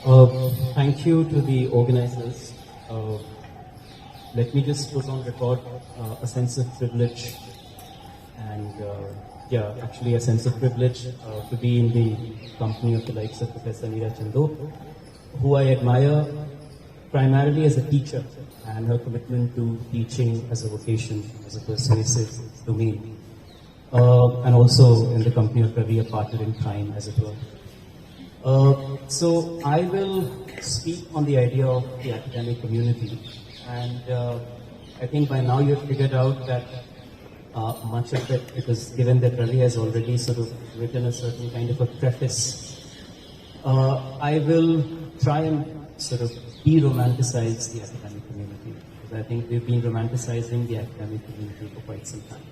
Thank you to the organizers. Let me just put on record a sense of privilege and actually a sense of privilege to be in the company of the likes of Professor Meera Chando, who I admire primarily as a teacher and her commitment to teaching as a vocation, as a persuasive domain, and also in the company of Ravi, a partner in crime, as it were. So I will speak on the idea of the academic community, and I think by now you've figured out that much of it, because given that Ravi has already sort of written a certain kind of a preface, I will try and sort of de-romanticize the academic community, because I think we've been romanticizing the academic community for quite some time.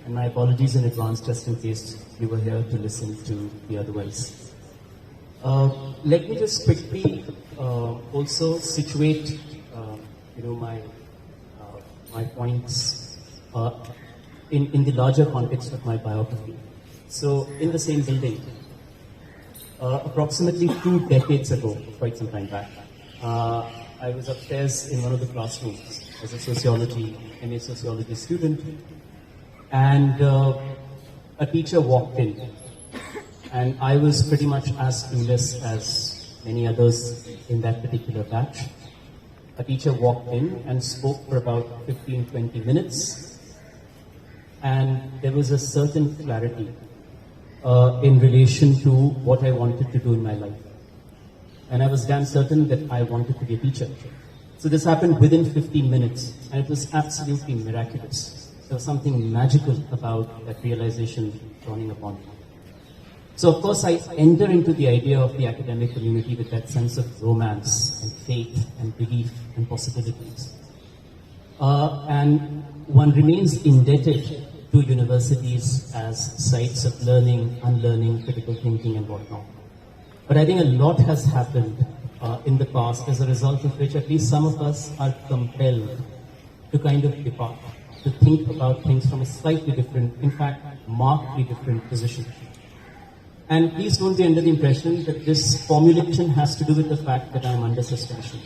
And my apologies in advance, just in case you were here to listen to the otherwise. Let me just quickly also situate, my points in the larger context of my biography. So, in the same building, approximately 2 decades ago, quite some time back, I was upstairs in one of the classrooms as a MA sociology student, and a teacher walked in. And I was pretty much as clueless as many others in that particular batch. A teacher walked in and spoke for about 15-20 minutes. And there was a certain clarity in relation to what I wanted to do in my life. And I was damn certain that I wanted to be a teacher. So this happened within 15 minutes, and it was absolutely miraculous. There was something magical about that realization dawning upon me. So of course I enter into the idea of the academic community with that sense of romance and faith and belief and possibilities. And one remains indebted to universities as sites of learning, unlearning, critical thinking and whatnot. But I think a lot has happened in the past, as a result of which at least some of us are compelled to kind of depart, to think about things from a slightly different, in fact, markedly different position. And please don't be under the impression that this formulation has to do with the fact that I'm under suspension.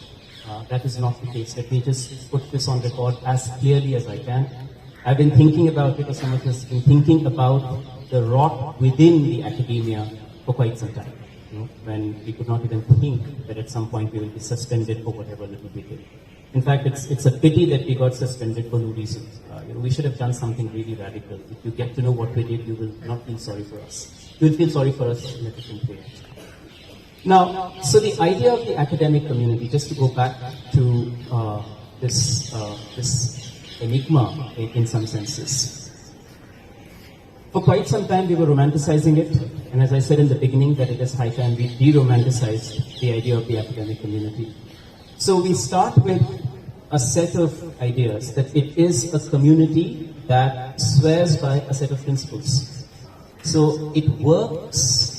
That is not the case. Let me just put this on record as clearly as I can. I've been thinking about it, or some of us have been thinking about the rot within the academia for quite some time. When we could not even think that at some point we will be suspended for whatever little we did. In fact, it's a pity that we got suspended for no reason. We should have done something really radical. If you get to know what we did, you will not feel sorry for us. You will feel sorry for us in a different way. Now, so the idea of the academic community, just to go back to this enigma in some senses. For quite some time we were romanticizing it, and as I said in the beginning, that it is high time we de-romanticize the idea of the academic community. So we start with a set of ideas that it is a community that swears by a set of principles. So it works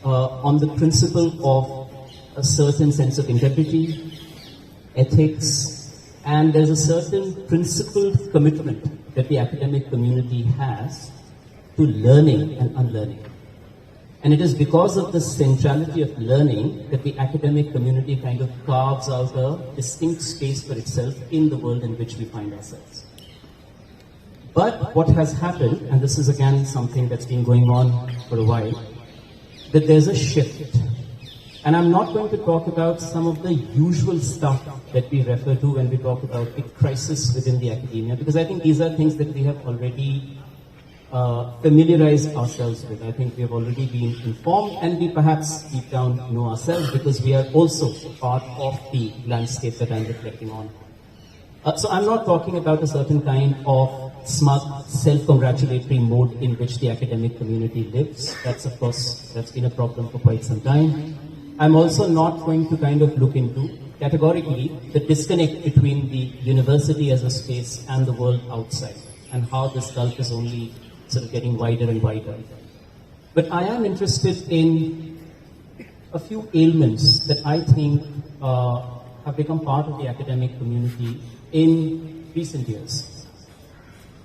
on the principle of a certain sense of integrity, ethics, and there's a certain principled commitment that the academic community has to learning and unlearning. And it is because of the centrality of learning that the academic community kind of carves out a distinct space for itself in the world in which we find ourselves. But what has happened, and this is again something that's been going on for a while, that there's a shift. And I'm not going to talk about some of the usual stuff that we refer to when we talk about the crisis within the academia, because I think these are things that we have already familiarized ourselves with. I think we have already been informed, and we perhaps deep down know ourselves, because we are also part of the landscape that I'm reflecting on. So I'm not talking about a certain kind of smug, self-congratulatory mode in which the academic community lives. That's, of course, that's been a problem for quite some time. I'm also not going to kind of look into, categorically, the disconnect between the university as a space and the world outside, and how this gulf is only sort of getting wider and wider. But I am interested in a few ailments that I think have become part of the academic community in recent years.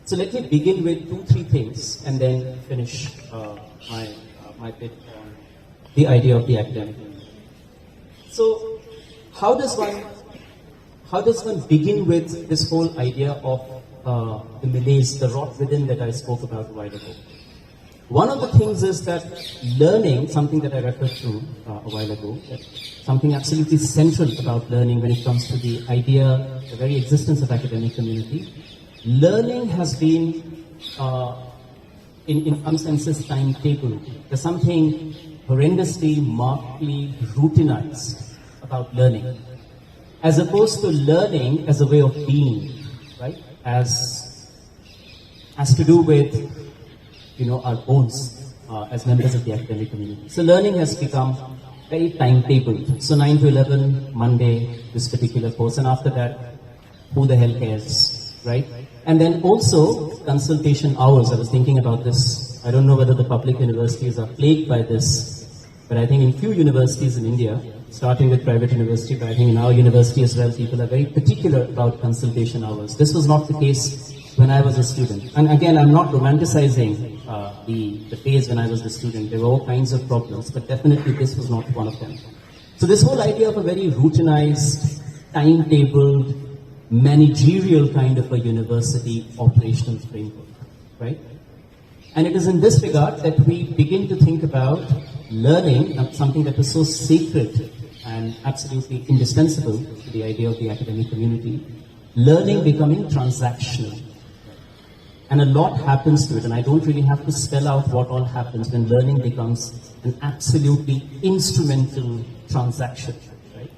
So let me begin with 2-3 things and then finish my bit on the idea of the academic community. So how does one begin with this whole idea of the malaise, the rot within that I spoke about a while ago? One of the things is that learning, something that I referred to a while ago, that something absolutely central about learning when it comes to the idea, the very existence of academic community, learning has been, in some senses, timetabled. There's something horrendously, markedly routinized about learning, as opposed to learning as a way of being, right? As to do with, our bones as members of the academic community. So learning has become very timetabled. So 9 to 11, Monday, this particular course, and after that, who the hell cares, right? And then also consultation hours. I was thinking about this. I don't know whether the public universities are plagued by this, but I think in few universities in India, starting with private university, but I think in our university as well, people are very particular about consultation hours. This was not the case when I was a student. And again, I'm not romanticizing the phase when I was a student. There were all kinds of problems, but definitely this was not one of them. So this whole idea of a very routinized, timetabled, managerial kind of a university operational framework, right? And it is in this regard that we begin to think about learning, something that is so sacred and absolutely indispensable to the idea of the academic community, learning becoming transactional. And a lot happens to it, and I don't really have to spell out what all happens when learning becomes an absolutely instrumental transaction, right?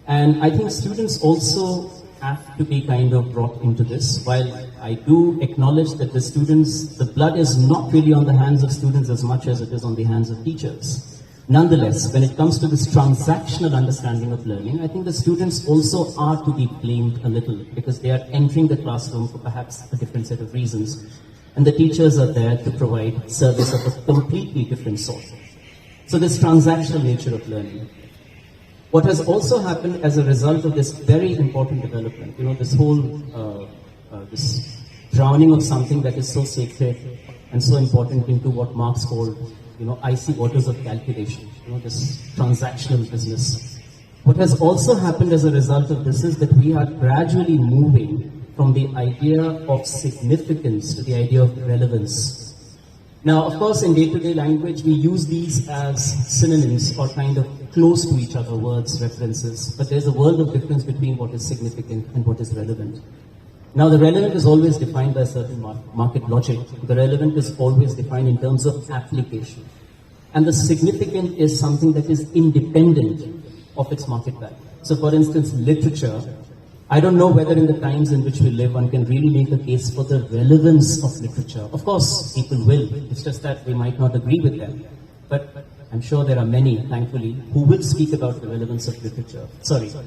And I think students also have to be kind of brought into this. While I do acknowledge that the blood is not really on the hands of students as much as it is on the hands of teachers. Nonetheless, when it comes to this transactional understanding of learning, I think the students also are to be blamed a little, because they are entering the classroom for perhaps a different set of reasons. And the teachers are there to provide service of a completely different sort. So this transactional nature of learning. What has also happened as a result of this very important development, this whole, this drowning of something that is so sacred and so important into what Marx called, icy waters of calculation, this transactional business. What has also happened as a result of this is that we are gradually moving from the idea of significance to the idea of relevance. Now, of course, in day-to-day language, we use these as synonyms or kind of close to each other words, references, but there's a world of difference between what is significant and what is relevant. Now, the relevant is always defined by a certain market logic. The relevant is always defined in terms of application. And the significant is something that is independent of its market value. So, for instance, literature, I don't know whether in the times in which we live, one can really make a case for the relevance of literature. Of course, people will. It's just that we might not agree with them. But I'm sure there are many, thankfully, who will speak about the relevance of literature,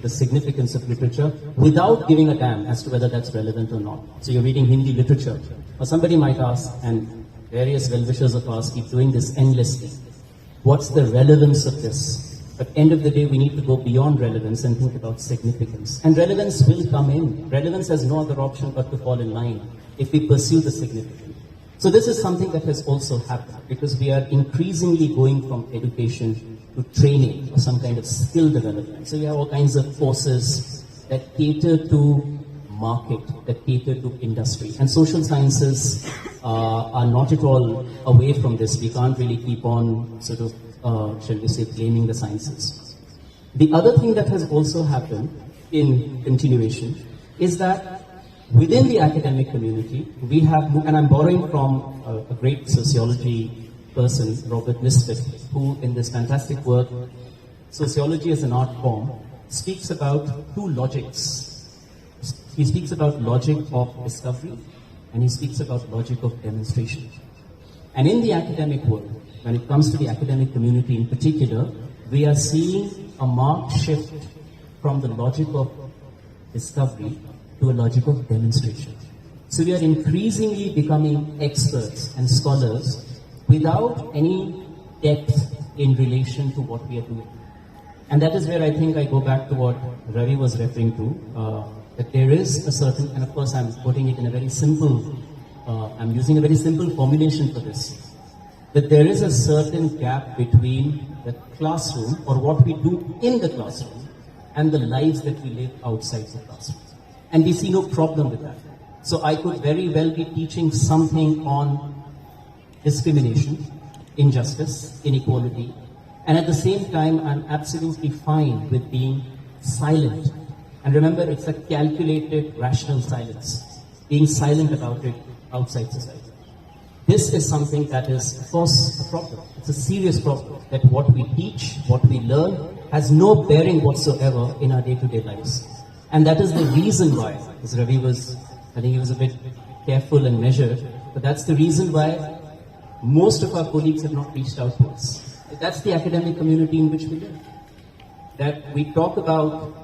the significance of literature, without giving a damn as to whether that's relevant or not. So you're reading Hindi literature, or somebody might ask, and various well-wishers of ours keep doing this endlessly, what's the relevance of this? But end of the day, we need to go beyond relevance and think about significance. And relevance will come in. Relevance has no other option but to fall in line if we pursue the significant. So this is something that has also happened, because we are increasingly going from education to training or some kind of skill development. So we have all kinds of courses that cater to market, that cater to industry. And social sciences are not at all away from this. We can't really keep on sort of, shall we say, blaming the sciences. The other thing that has also happened in continuation is that within the academic community, we have, and I'm borrowing from a great sociology person, Robert Nisbet, who in this fantastic work, Sociology as an Art Form, speaks about two logics. He speaks about logic of discovery, and he speaks about logic of demonstration. And in the academic world, when it comes to the academic community in particular, we are seeing a marked shift from the logic of discovery to a logic of demonstration. So we are increasingly becoming experts and scholars without any depth in relation to what we are doing. And that is where I think I go back to what Ravi was referring to, that there is a certain, and of course I'm putting it in a very simple, I'm using a very simple formulation for this. that there is a certain gap between the classroom or what we do in the classroom and the lives that we live outside the classroom. And we see no problem with that. So I could very well be teaching something on discrimination, injustice, inequality, and at the same time I'm absolutely fine with being silent. And remember, it's a calculated, rational silence, being silent about it outside society. This is something that is, of course, a problem. It's a serious problem that what we teach, what we learn, has no bearing whatsoever in our day-to-day lives. And that is the reason why, as Ravi was, I think he was a bit careful and measured, but that's the reason why most of our colleagues have not reached out to us. That's the academic community in which we live. That we talk about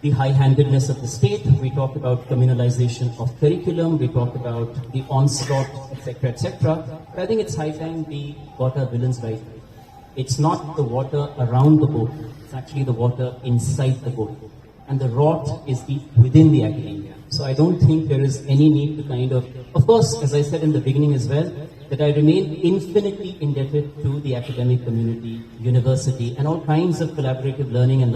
the high-handedness of the state, we talk about communalization of curriculum, we talk about the onslaught, etc., etc. But I think it's high time we got our villains right. It's not the water around the boat, it's actually the water inside the boat. And the rot is deep within the academia. So I don't think there is any need to of course, as I said in the beginning as well, that I remain infinitely indebted to the academic community, university, and all kinds of collaborative learning and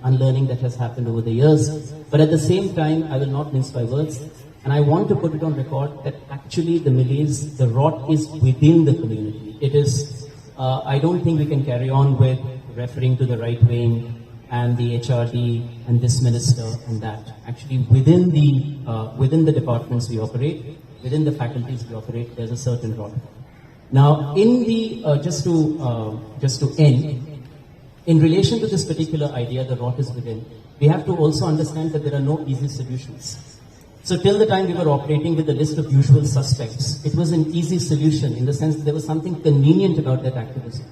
unlearning that has happened over the years. But at the same time, I will not mince my words. And I want to put it on record that actually the malaise, the rot is within the community. It is, I don't think we can carry on with referring to the right wing and the HRD and this minister and that. Actually, within the departments we operate, within the faculties we operate, there's a certain rot. Now, in the just to end, in relation to this particular idea, the rot is within. We have to also understand that there are no easy solutions. So till the time we were operating with a list of usual suspects, it was an easy solution in the sense that there was something convenient about that activism.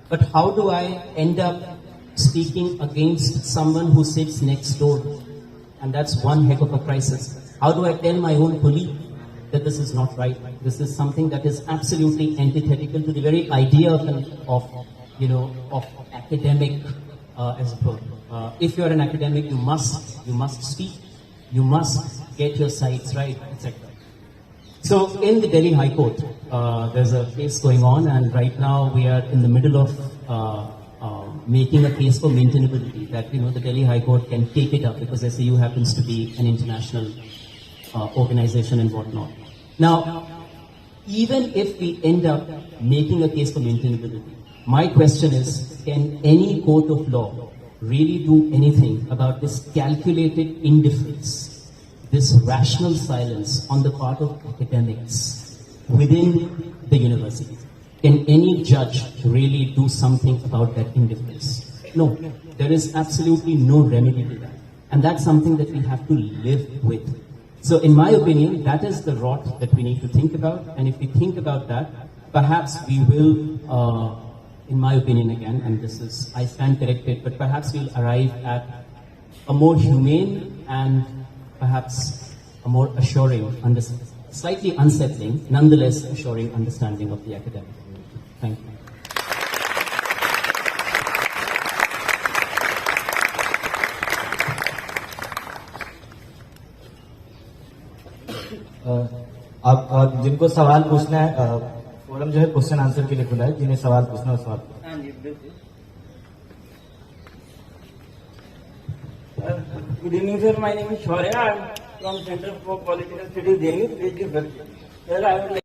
But how do I end up speaking against someone who sits next door? And that's one heck of a crisis. How do I tell my own colleague that this is not right? This is something that is absolutely antithetical to the very idea of academic as a whole. If you're an academic, you must speak, you must get your sides right, etc. So in the Delhi High Court, there's a case going on, and right now we are in the middle of making a case for maintainability, that the Delhi High Court can take it up because SAU happens to be an international organization and whatnot. Now, even if we end up making a case for maintainability, my question is, can any court of law really do anything about this calculated indifference, this rational silence on the part of academics within the university? Can any judge really do something about that indifference? No, there is absolutely no remedy to that. And that's something that we have to live with. So in my opinion, that is the rot that we need to think about. And if we think about that, perhaps we will, in my opinion again, and this is, I stand corrected, but perhaps we'll arrive at a more humane and perhaps a more assuring, slightly unsettling, nonetheless assuring understanding of the academic community. Thank you. अब जिनको सवाल पूछना है, forum जो है question answer के लिए खुला है, जिन्हें सवाल पूछना है सवाल। हाँ जी, बिल्कुल। Good evening, sir. My name is Shaurya. I am from Center for Political Studies, Delhi. Sir, I would like